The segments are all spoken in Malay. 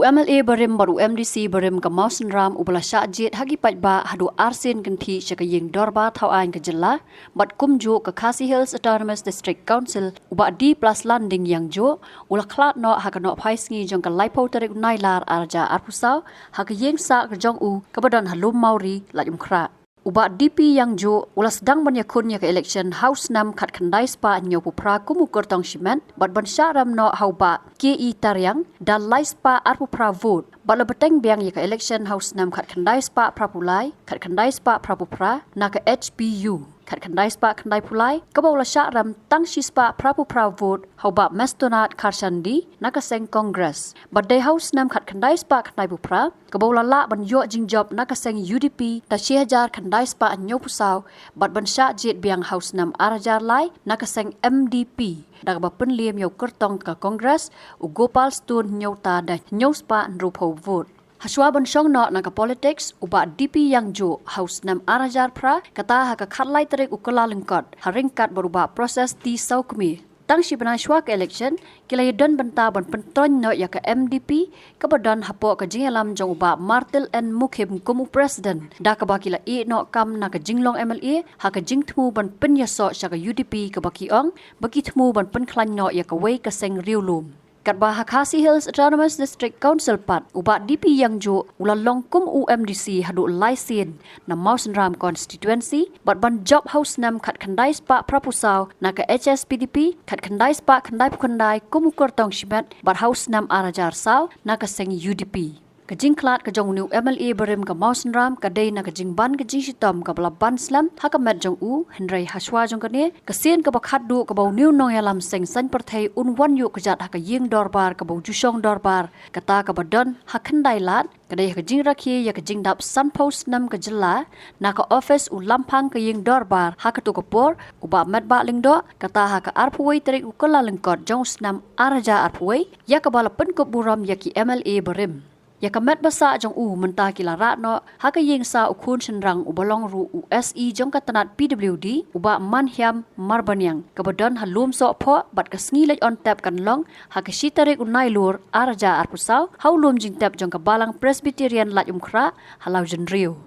MLA berim baru MDC berim ke Mawsynram ubala syajit hagi patba hadu arsin ganti syakaying dorba thawain ke jela bat Ïangjuh ke Khasi Hills Autonomous District Council uba D+ landing Ïangjuh ula Khlad no hakano phaisngi jong ke laipo tarik nailar arja arpusau hakaying sa ke jong u kebadan halum mauri lajum kra uba DP Ïangjuh ula sedang banyakunnya ke election house nam khat khandai spa nyopu pra kumu kortong shimen bat ban syaram no hauba KE tariang dan lai spa arpu pra vote bat la beteng biang ya ke election house nam khat khandai spa prapulai khat khandai spa prapupra na ke HPU khat khandai spa khandai pulai kabawla syaram tang shi spa prapu pra vote hauba mestonat karshandi na ke seng congress bat day house nam khat khandai spa khandai pupra kabawla la ban yo jingjob na ke seng UDP ta 6000 khandai spa nyopusau bat ban sya jet biang house nam arajar lai na ke seng MDP dak ba penliam yo kertong ka congress u gopal stun nyota da nyospa nrupo vote Haswa bensong no naka politics uba DP Ïangjuh house nam arajar pra kata haka khatlai tarik ukala lengkot haringkat beruba proses ti saukmi tang si bana shwa ke election kila yedon benta ban penton no ya ke MDP kebadan hapo ke jingalam jong uba martel and mukhim kumu president da ka bakila e no kam naka jinglong MLA haka jingthmu ban penyaso sya ke UDP ke baki ong baki thmu ban penklan no ya ke wei ke seng riulum Katba Khasi Hills Autonomous District Council pat uba DP Ïangjuh ula longkum MDC hadu lai Sien na Mawsynram constituency bat ban job house nam khat khandai spa prapusau na ka HSPDP khat khandai spa khandai pukandai kumu kortong shimet bat house nam arajar sau na ka seng UDP Kajing Khlad kajong new MLA berim ke Mawsynram kadai na kajing ban kajing shitom ke bala ban slam hakamet jong u Henry Haswa jong kane ke Sien ke bakhat du ke bau new nong yalam seng san perthai unwan yu kejat hakaying dorbar ke bau jusong dorbar kata ke badon hakandai lat kadai kajing rakhi ya kajing dap sun post nam ke jela na ke office u lampang ke ying dorbar hakatu ke por uba met ba lingdo kata haka arpuwei tarik ukala lengkot jong snam araja arpuwei ya ke bala penkup buram ya ki MLA berim Ya kamet basa jong u mentah kila ratno haka yeng sa ukun senrang ubalong ru USE jong katanat PWD uba manhiam marbanyang kebadan halum so pho bat kasngi lej on tap kan long haka shitarik unai lur arja arpusau haulum jing tap jong kabalang Presbyterian laj umkra halau jenriu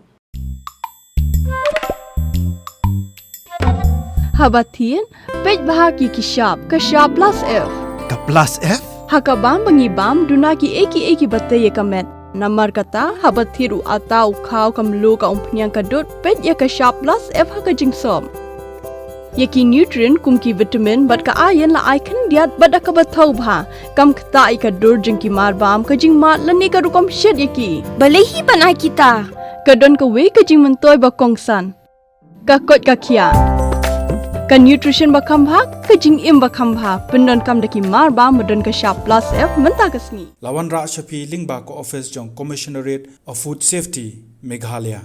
Habatin pej bahagi kishap kashap plus F Ka plus F Hakabam bangibam dunaki eki batay kamet namar kata habathiru atau khau kamlu ka umpnyang kadut pet ya ka sharp plus F haka jingsom yaki nutrient kumki vitamin bat ka iron la icon diat bat ka bathau bha kam khta I ka dur jingki mar bam ka jing mat lani ka rukom shed yaki balehi bana kita kadon ka we ka jing mentoy ba kongsan ka kot ka khia Ka nutrition bakam bha kajing im bakam bha pendon kam daki mar ba modon ka sharp plus F menta kasni Lawan Ra Shafi Lingba ko office jong Commissionerate of Food Safety Meghalaya